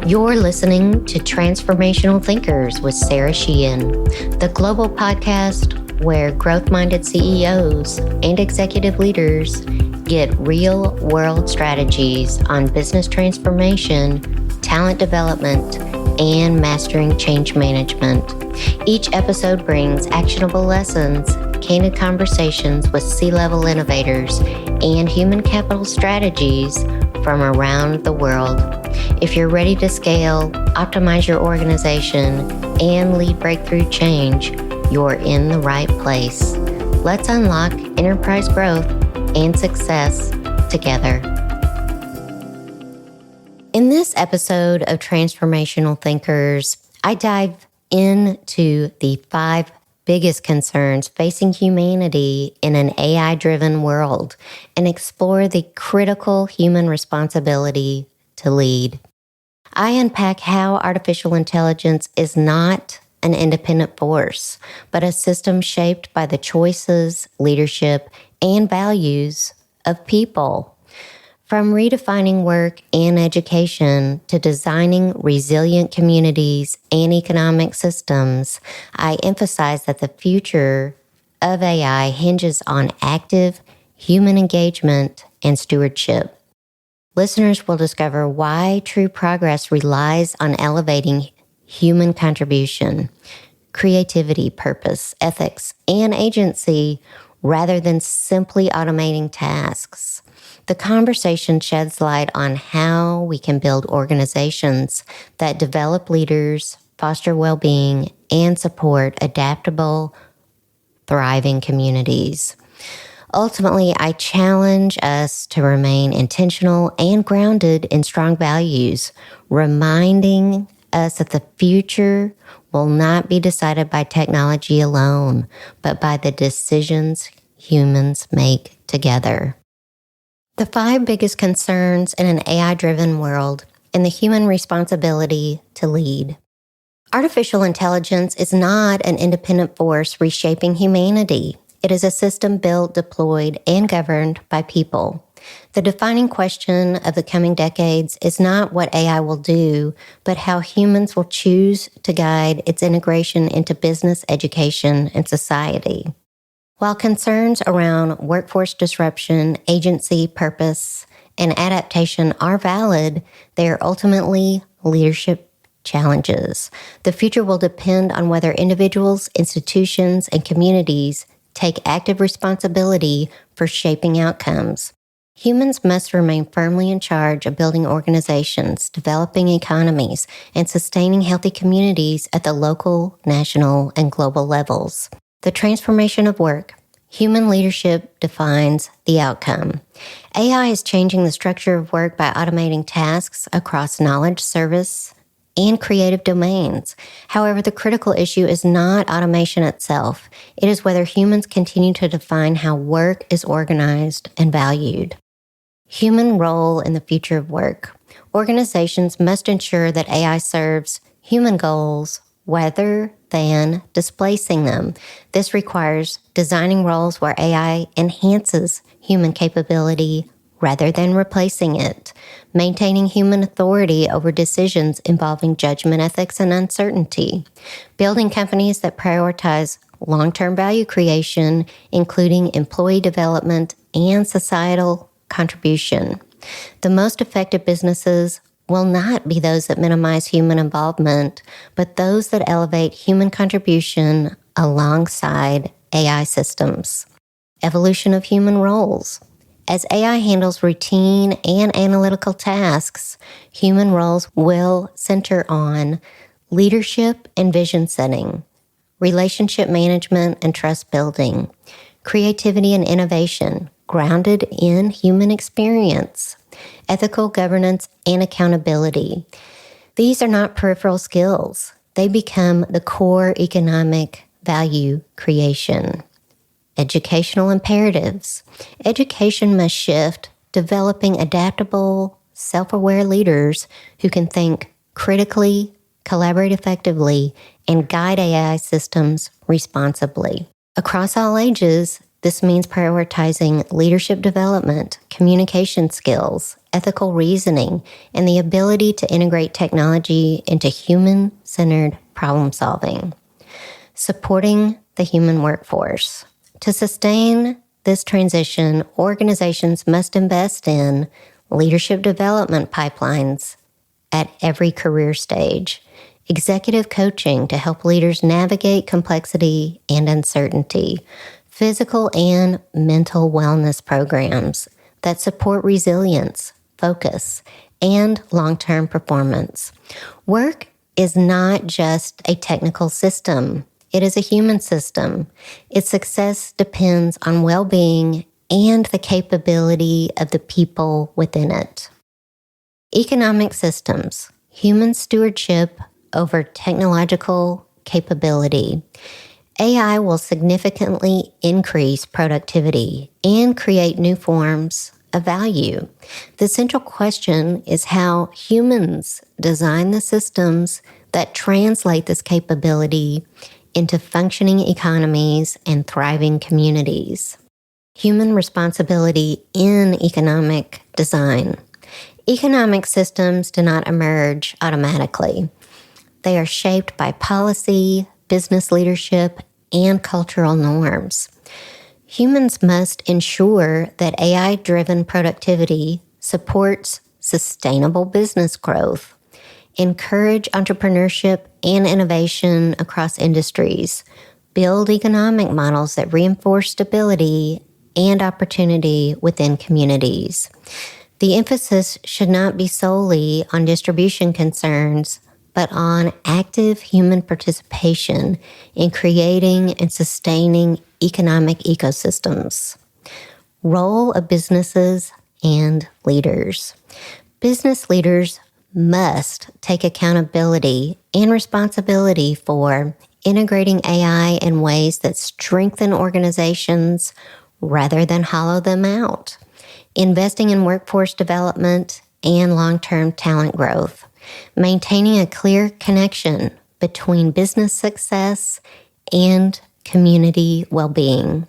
You're listening to Transformational Thinkers with Sara Sheehan, the global podcast where growth-minded CEOs and executive leaders get real-world strategies on business transformation, talent development, and mastering change management. Each episode brings actionable lessons, candid conversations with C-level innovators, and human capital strategies from around the world. If you're ready to scale, optimize your organization, and lead breakthrough change, you're in the right place. Let's unlock enterprise growth and success together. In this episode of Transformational Thinkers, I dive into the 5 biggest concerns facing humanity in an AI-driven world and explore the critical human responsibility to lead. I unpack how artificial intelligence is not an independent force, but a system shaped by the choices, leadership, and values of people. From redefining work and education to designing resilient communities and economic systems, I emphasize that the future of AI hinges on active human engagement and stewardship. Listeners will discover why true progress relies on elevating human contribution, creativity, purpose, ethics, and agency rather than simply automating tasks. The conversation sheds light on how we can build organizations that develop leaders, foster well-being, and support adaptable, thriving communities. Ultimately, I challenge us to remain intentional and grounded in strong values, reminding us that the future will not be decided by technology alone, but by the decisions humans make together. The 5 biggest concerns in an AI-driven world and the human responsibility to lead. Artificial intelligence is not an independent force reshaping humanity. It is a system built, deployed, and governed by people. The defining question of the coming decades is not what AI will do, but how humans will choose to guide its integration into business, education, and society. While concerns around workforce disruption, agency, purpose, and adaptation are valid, they are ultimately leadership challenges. The future will depend on whether individuals, institutions, and communities take active responsibility for shaping outcomes. Humans must remain firmly in charge of building organizations, developing economies, and sustaining healthy communities at the local, national, and global levels. The transformation of work. Human leadership defines the outcome. AI is changing the structure of work by automating tasks across knowledge, service, and creative domains. However, the critical issue is not automation itself. It is whether humans continue to define how work is organized and valued. Human role in the future of work. Organizations must ensure that AI serves human goals rather than displacing them. This requires designing roles where AI enhances human capability rather than replacing it, maintaining human authority over decisions involving judgment, ethics, and uncertainty, building companies that prioritize long-term value creation, including employee development and societal contribution. The most effective businesses will not be those that minimize human involvement, but those that elevate human contribution alongside AI systems. Evolution of human roles. As AI handles routine and analytical tasks, human roles will center on leadership and vision setting, relationship management and trust building, creativity and innovation, grounded in human experience, ethical governance, and accountability. These are not peripheral skills. They become the core economic value creation. Educational imperatives. Education must shift, developing adaptable, self-aware leaders who can think critically, collaborate effectively, and guide AI systems responsibly. Across all ages, This means prioritizing leadership development, communication skills, ethical reasoning, and the ability to integrate technology into human-centered problem solving. Supporting the human workforce. To sustain this transition, organizations must invest in leadership development pipelines at every career stage, executive coaching to help leaders navigate complexity and uncertainty, physical and mental wellness programs that support resilience, focus, and long-term performance. Work is not just a technical system. It is a human system. Its success depends on well-being and the capability of the people within it. Economic systems, human stewardship over technological capability. AI will significantly increase productivity and create new forms of value. The central question is how humans design the systems that translate this capability into functioning economies and thriving communities. Human responsibility in economic design. Economic systems do not emerge automatically. They are shaped by policy, business leadership, and cultural norms. Humans must ensure that AI-driven productivity supports sustainable business growth, encourage entrepreneurship and innovation across industries, build economic models that reinforce stability and opportunity within communities. The emphasis should not be solely on distribution concerns, but on active human participation in creating and sustaining economic ecosystems. Role of businesses and leaders. Business leaders must take accountability and responsibility for integrating AI in ways that strengthen organizations rather than hollow them out, investing in workforce development and long-term talent growth, maintaining a clear connection between business success and community well-being.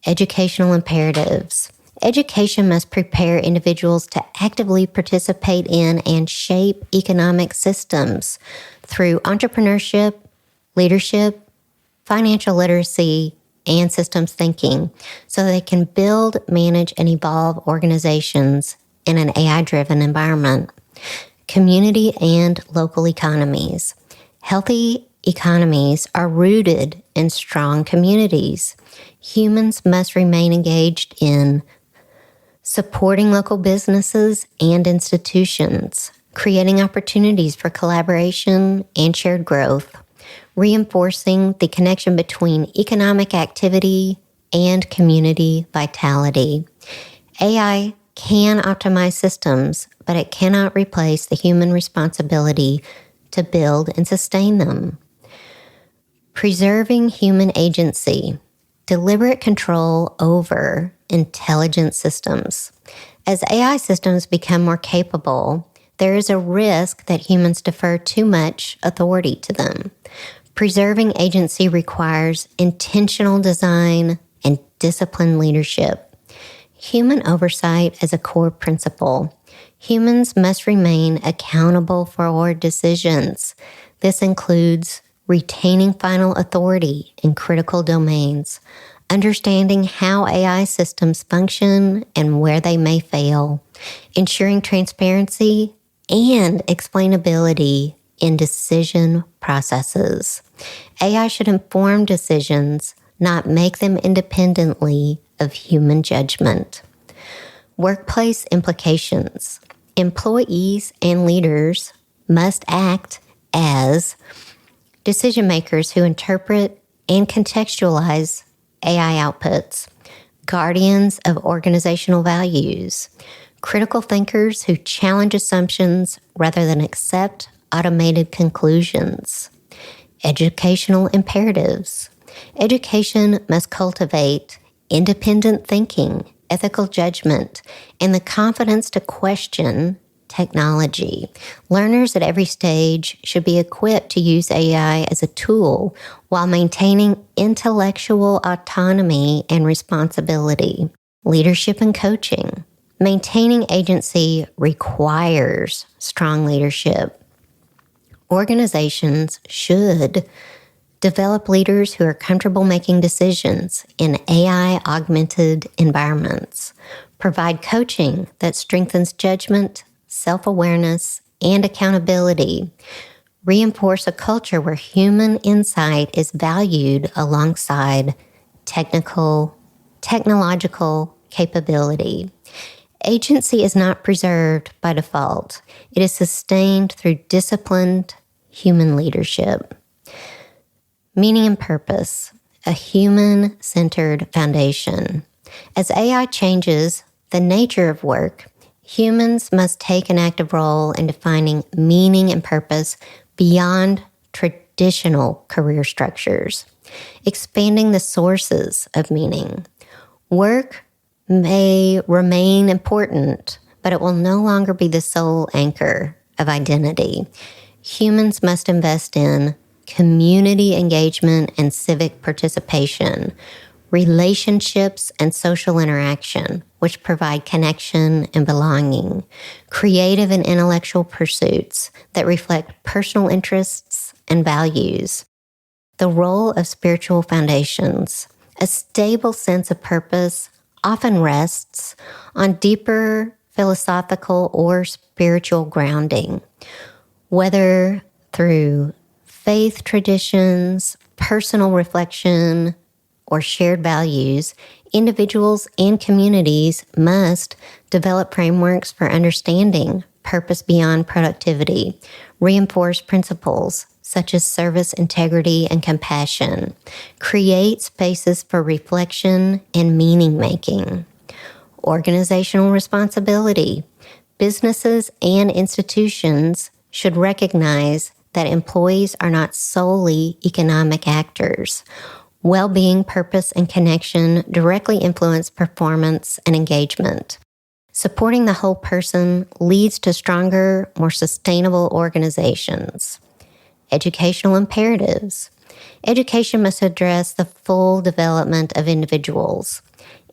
Educational imperatives. Education must prepare individuals to actively participate in and shape economic systems through entrepreneurship, leadership, financial literacy, and systems thinking so they can build, manage, and evolve organizations in an AI-driven environment. Community and local economies. Healthy economies are rooted in strong communities. Humans must remain engaged in supporting local businesses and institutions, creating opportunities for collaboration and shared growth, reinforcing the connection between economic activity and community vitality. AI can optimize systems, but it cannot replace the human responsibility to build and sustain them. Preserving human agency, deliberate control over intelligent systems. As AI systems become more capable, there is a risk that humans defer too much authority to them. Preserving agency requires intentional design and disciplined leadership. Human oversight is a core principle. Humans must remain accountable for our decisions. This includes retaining final authority in critical domains, understanding how AI systems function and where they may fail, ensuring transparency and explainability in decision processes. AI should inform decisions, not make them independently of human judgment. Workplace implications. Employees and leaders must act as decision makers who interpret and contextualize AI outputs, guardians of organizational values, critical thinkers who challenge assumptions rather than accept automated conclusions, educational imperatives. Education must cultivate independent thinking, ethical judgment, and the confidence to question technology. Learners at every stage should be equipped to use AI as a tool while maintaining intellectual autonomy and responsibility. Leadership and coaching. Maintaining agency requires strong leadership. Organizations should develop leaders who are comfortable making decisions in AI-augmented environments. Provide coaching that strengthens judgment, self-awareness, and accountability. Reinforce a culture where human insight is valued alongside technological capability. Agency is not preserved by default. It is sustained through disciplined human leadership. Meaning and purpose, a human-centered foundation. As AI changes the nature of work, humans must take an active role in defining meaning and purpose beyond traditional career structures, expanding the sources of meaning. Work may remain important, but it will no longer be the sole anchor of identity. Humans must invest in community engagement and civic participation, relationships and social interaction, which provide connection and belonging, creative and intellectual pursuits that reflect personal interests and values. The role of spiritual foundations. A stable sense of purpose often rests on deeper philosophical or spiritual grounding, whether through faith traditions, personal reflection, or shared values. Individuals and communities must develop frameworks for understanding purpose beyond productivity, reinforce principles such as service, integrity, and compassion, create spaces for reflection and meaning-making. Organizational responsibility. Businesses and institutions should recognize that employees are not solely economic actors. Well-being, purpose, and connection directly influence performance and engagement. Supporting the whole person leads to stronger, more sustainable organizations. Educational imperatives. Education must address the full development of individuals,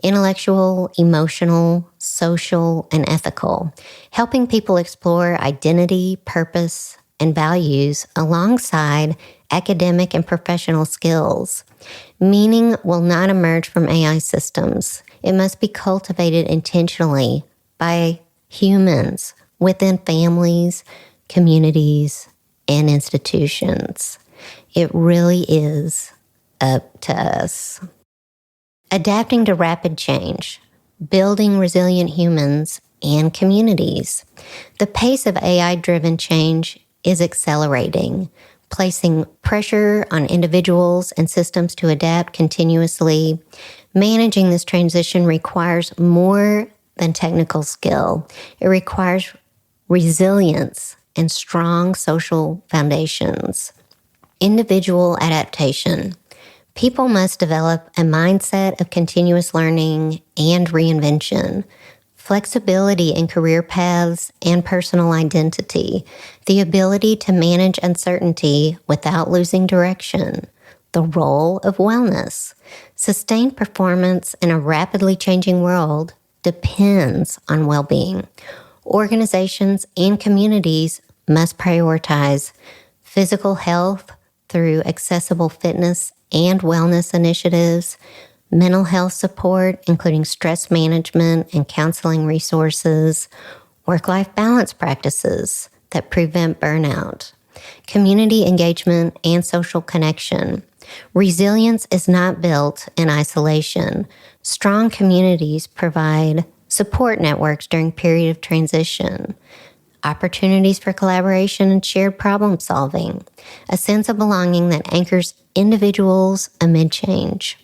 intellectual, emotional, social, and ethical, helping people explore identity, purpose, and values alongside academic and professional skills. Meaning will not emerge from AI systems. It must be cultivated intentionally by humans within families, communities, and institutions. It really is up to us. Adapting to rapid change, building resilient humans and communities. The pace of AI-driven change is accelerating, placing pressure on individuals and systems to adapt continuously. Managing this transition requires more than technical skill. It requires resilience and strong social foundations. Individual adaptation. People must develop a mindset of continuous learning and reinvention, flexibility in career paths and personal identity, the ability to manage uncertainty without losing direction, the role of wellness. Sustained performance in a rapidly changing world depends on well-being. Organizations and communities must prioritize physical health through accessible fitness and wellness initiatives, mental health support, including stress management and counseling resources, work-life balance practices that prevent burnout, community engagement and social connection. Resilience is not built in isolation. Strong communities provide support networks during period of transition, opportunities for collaboration and shared problem solving, a sense of belonging that anchors individuals amid change.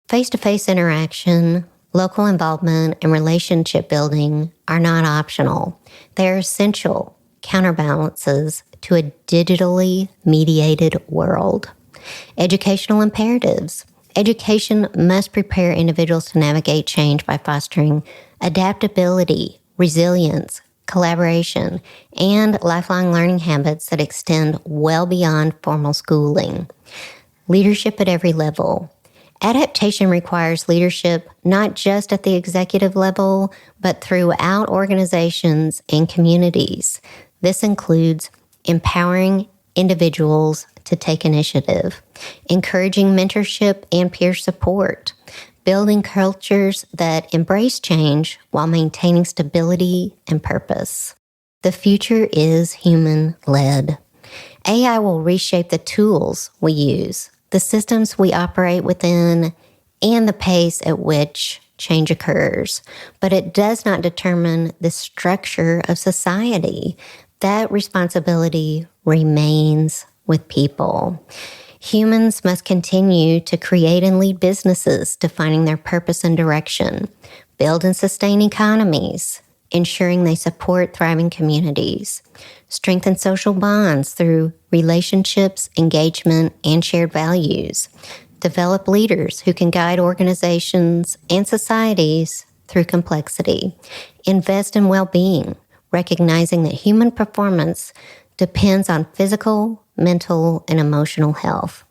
Face-to-face interaction, local involvement, and relationship building are not optional. They are essential counterbalances to a digitally mediated world. Educational imperatives. Education must prepare individuals to navigate change by fostering adaptability, resilience, collaboration, and lifelong learning habits that extend well beyond formal schooling. Leadership at every level. Adaptation requires leadership not just at the executive level, but throughout organizations and communities. This includes empowering individuals to take initiative, encouraging mentorship and peer support, building cultures that embrace change while maintaining stability and purpose. The future is human-led. AI will reshape the tools we use, the systems we operate within, and the pace at which change occurs. But it does not determine the structure of society. That responsibility remains with people. Humans must continue to create and lead businesses, defining their purpose and direction, build and sustain economies, ensuring they support thriving communities, strengthen social bonds through relationships, engagement, and shared values, develop leaders who can guide organizations and societies through complexity, invest in well-being, recognizing that human performance depends on physical, mental, and emotional health.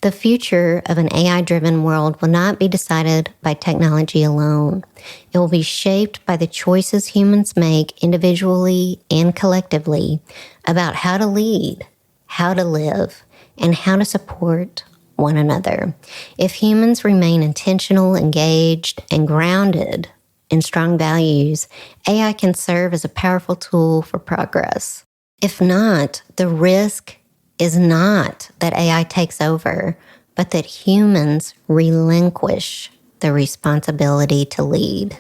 The future of an AI-driven world will not be decided by technology alone. It will be shaped by the choices humans make individually and collectively about how to lead, how to live, and how to support one another. If humans remain intentional, engaged, and grounded in strong values, AI can serve as a powerful tool for progress. If not, the risk is not that AI takes over, but that humans relinquish the responsibility to lead.